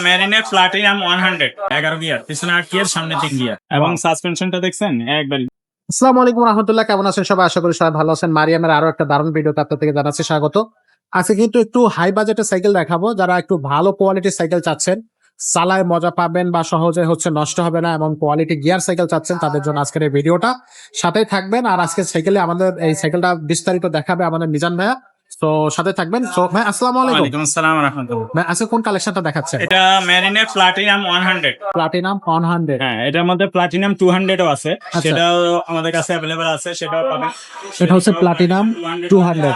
মেরিনের platinum 100 11 gear, পিছনে 8 gear, সামনে 3 gear এবং সাসপেনশনটা দেখছেন একবার। আসসালামু আলাইকুম রহমতুল্লাহ, কেমন আছেন সবাই? আশা করি সবাই ভালো আছেন। মারিয়ামের আরো একটা দারুণ ভিডিওতে আপনার থেকে জানাচ্ছি স্বাগত। আজকে কিন্তু একটু হাই বাজেটের সাইকেল দেখাবো। যারা একটু ভালো কোয়ালিটির সাইকেল চাচ্ছেন, চালায় মজা পাবেন বা সহজে নষ্ট হবে না এবং কোয়ালিটি গিয়ার সাইকেল চাচ্ছেন, তাদের জন্য আজকের এই ভিডিওটা। সাথেই থাকবেন। আর আজকের সাইকেলে আমাদের এই সাইকেলটা বিস্তারিত দেখাবে আমাদের মিজান ভাইয়া। তো সাথে থাকবেন। তো ভাই আসসালামু আলাইকুম। ওয়ালাইকুম আসসালাম ওয়া রাহমাতুল্লাহ। ভাই আজকে কোন কালেকশনটা দেখাচ্ছেন? এটা মেরিনের প্লাটিনাম 100। প্লাটিনাম 100। হ্যাঁ, এটার মধ্যে প্লাটিনাম 200 ও আছে, আচ্ছা। সেটাও আমাদের কাছে अवेलेबल আছে, সেটাও পাবেন। এটা হচ্ছে প্লাটিনাম 200।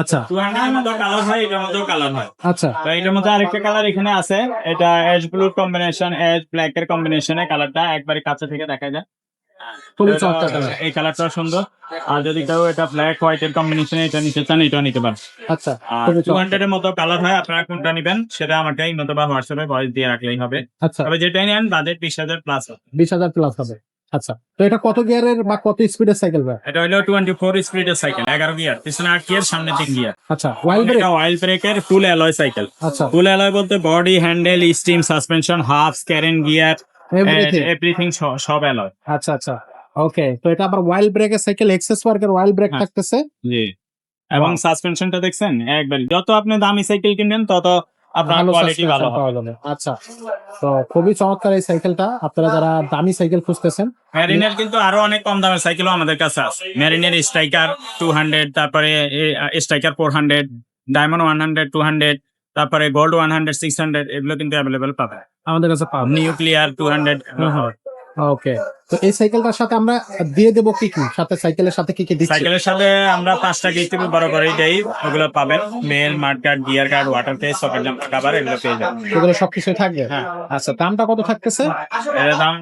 আচ্ছা 200 এর মধ্যে কালার হয়, এটার মধ্যেও কালার হয়। আচ্ছা তো এটার মধ্যে আরেকটা কালার এখানে আছে, এটা অ্যাশ ব্লুর কম্বিনেশন, অ্যাশ ব্ল্যাক এর কম্বিনেশনে কালারটা একবারে কাছে থেকে দেখা যায়। খুবই এটা- চমৎকার কালার। এই কালারটা সুন্দর। আর যদি কেউ এটা ব্ল্যাক হোয়াইট এর কম্বিনেশনে এটা নিতে চান, এটাও নিতে পারেন। আচ্ছা আর খুবই 200 এর মতো কালার হয়, আপনারা কোনটা নেবেন সেটা আমাকে ইমো বা হোয়াটসঅ্যাপে ভয়েস দিয়ে রাখলেই হবে। আচ্ছা তবে যেটাই নেন বাজেট 20,000 প্লাস। 20,000 প্লাস হবে। আচ্ছা, তো এটা কত গিয়ারের বা কত স্পিডের সাইকেল ভাই? এটা হলো 24 স্পিডের সাইকেল, 11 গিয়ার, পিছনে 8 গিয়ার, সামনে 3 গিয়ার। আচ্ছা ওয়াইল ব্রেক। এটা অয়েল ব্রেকের ফুল অ্যালয় সাইকেল। আচ্ছা ফুল অ্যালয় বলতে body, handle, stem, suspension, hubs, ক্যারেন গিয়ার, এভরিথিং। এভরিথিং সব অ্যালয়। আচ্ছা আচ্ছা ওকে, তো এটা আবার ওয়াইল ব্রেকের সাইকেল, এক্সেস ওয়ার্কের ওয়াইল ব্রেক হ্যাঁ। থাকতেছে। জি। এবং Wow. সাসপেনশনটা দেখছেন একবার, যত আপনি দামি সাইকেল কিনবেন তত আপনার ভালো কোয়ালিটি ভালো সাসপেনশন হবে। পাওয়া যাবে। আচ্ছা, তো খুবই চমৎকার এই সাইকেলটা। আপনারা যারা দামি সাইকেল খুঁজতেছেন, মেরিনের কিন্তু আরো অনেক কম দামের সাইকেলও আমাদের কাছে আছে। মেরিনের স্ট্রাইকার 200, তারপরে স্ট্রাইকার 400, ডায়মন্ড 100, 200, তারপরে গোল্ড 100, 600, এগুলো কিন্তু অ্যাভেলেবেল পাবে। আমাদের কাছে পাবেন। নিউক্লিয়ার 200। ওকে, তো এই সাইকেলটার সাথে আমরা দিয়ে দেবো কি কি? সাথে সাইকেলের সাথে কি কি দিচ্ছি? সাইকেলের সাথে আমরা 5টা গিফট বড় করে দেই, ওগুলো পাবেন। মেল, mudguard, gear guard, water cage, socket jumper cover, এগুলো পেয়ে যাবেন। এগুলো সবকিছুই থাকবে। হ্যাঁ। আচ্ছা, দামটা কত থাকতেছে? এর দাম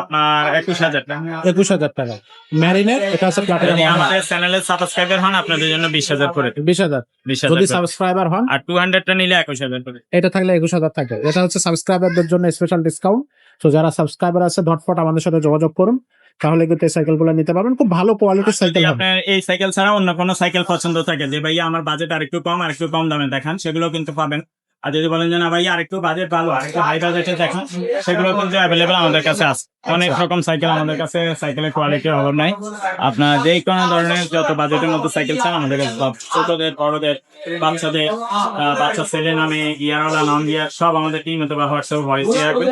আপনার 21,000 টাকা। 21,000 টাকা। ম্যারিনের এটা আছে যদি প্লাটিনাম আমাদের চ্যানেলে সাবস্ক্রাইবার হন আপনাদের জন্য 20,000 করে দেব। 20,000। 20,000 যদি করে। সাবস্ক্রাইবার হন, আর 200টা নিলে 21,000 করে। এটা থাকলে 21,000 থাকবে। এটা হচ্ছে সাবস্ক্রাইবারদের জন্য স্পেশাল ডিসকাউন্ট। তো যারা সাবস্ক্রাইবার আছে ঝটপট আমাদের সাথে যোগাযোগ করুন, তাহলে কিন্তু এই সাইকেলগুলো নিতে পারবেন। খুব ভালো কোয়ালিটির সাইকেল যদি হবে। আপনার এই সাইকেল ছাড়া অন্য কোনো সাইকেল পছন্দ থাকে, যে ভাই আমার বাজেট আরেকটু কম, আরেকটু কম দামে দেখান, সেগুলো কিন্তু পাবেন। আর যদি বলেন যে না ভাই আরেকটু বাজেট ভালো, আরেকটু হাই বাজেটে দেখান, সেগুলো কিন্তু অ্যাভেলেবেল আমাদের কাছে আছে। অনেক রকম সাইকেল আমাদের কাছে, সাইকেলের কোয়ালিটির অভাব নাই। আপনার যে কোনো ধরনের যত বাজেটের মধ্যে সাইকেল চান আমাদের কাছে পাবেন। ছোটদের, বড়দের, বাচ্চাদের, বাচ্চা ছেলে নামে, গিয়ারওয়ালা, নন গিয়ার, সব আমাদের টিম অথবা হোয়াটসঅ্যাপ ভয়েস দিয়ে রাখবেন।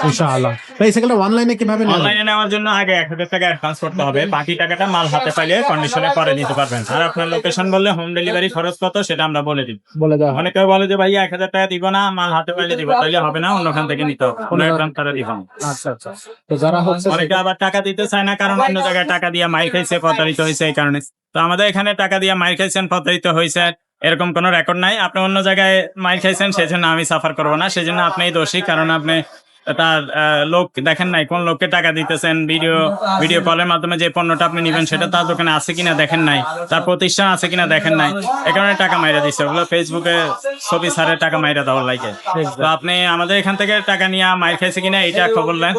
ইনশাআল্লাহ। তো এই সাইকেলটা অনলাইনে কিভাবে নেবেন? অনলাইনে নেওয়ার জন্য আগে 1,000 টাকা অ্যাডভান্স করতে হবে, বাকি টাকাটা মাল হাতে পাইলে কন্ডিশনে পরে নিতে পারবেন। আর আপনার লোকেশন বললে হোম ডেলিভারি খরচ কত সেটা আমরা বলে দিব। বলে দেওয়া হবে। অনেকে বলে যে ভাই 1,000 টাকা দিব না, মাল হাতে পাইলে দিব, তাইলে হবে না, অন্যখান থেকে নিতে হবে, অন্য অ্যাডভান্স তারা দিব। আচ্ছা আচ্ছা, তো যারা হচ্ছে অনেকে আবার টাকা দিতে চায় না, কারণ অন্য জায়গায় টাকা দিয়ে মাইর খাইছে, প্রতারিত হয়েছে, এই কারণে। তো আমাদের এখানে টাকা দিয়ে মাইর খাইছেন, প্রতারিত হয়েছে, এরকম কোনো রেকর্ড নাই। আপনি অন্য জায়গায় মাইর খাইছেন, সেজন্য আমি সাফার করবো না, সেজন্য আপনিই দোষী, কারণ আপনি তার লোক দেখেন নাই, কোন লোককে টাকা দিতেছেন, ভিডিও কলের মাধ্যমে যে পণ্যটা আপনি নিবেন সেটা তার দোকানে আছে কিনা দেখেন নাই, তার প্রতিষ্ঠান আছে কিনা দেখেন নাই, এ কারণে টাকা মাইরা দিচ্ছে। ওগুলো ফেসবুকে ছবি ছাড়ে টাকা মাইরা দেওয়ার লাগে। তো আপনি আমাদের এখান থেকে টাকা নিয়ে মাইর খাইছে কিনা এটা খবর নেন,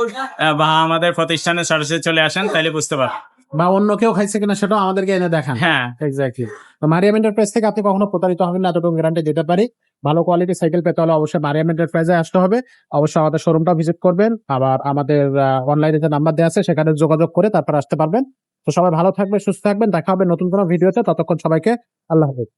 বা আমাদের প্রতিষ্ঠানে সরাসরি চলে আসেন, তাইলে বুঝতে পারবেন। বা অন্য কেউ খাইছে কিনা সেটাও আমাদেরকে এনে দেখান। হ্যাঁ, এক্স্যাক্টলি। তো মারিয়াম এন্টারপ্রাইজ থেকে আপনি কখনো প্রতারিত হবেন না, এতটুকু গ্যারান্টি দিতে পারি। ভালো কোয়ালিটি সাইকেল পেতে হলে অবশ্যই মারিয়াম এন্টারপ্রাইজে আসতে হবে। অবশ্যই আমাদের শোরুমটা ভিজিট করবেন, আবার আমাদের অনলাইনে যে নাম্বার দেওয়া আছে সেখানে যোগাযোগ করে তারপর আসতে পারবেন। তো সবাই ভালো থাকবেন, সুস্থ থাকবেন, দেখা হবে নতুন কোনো ভিডিওতে। ততক্ষণ সবাইকে আল্লাহ হাফেজ।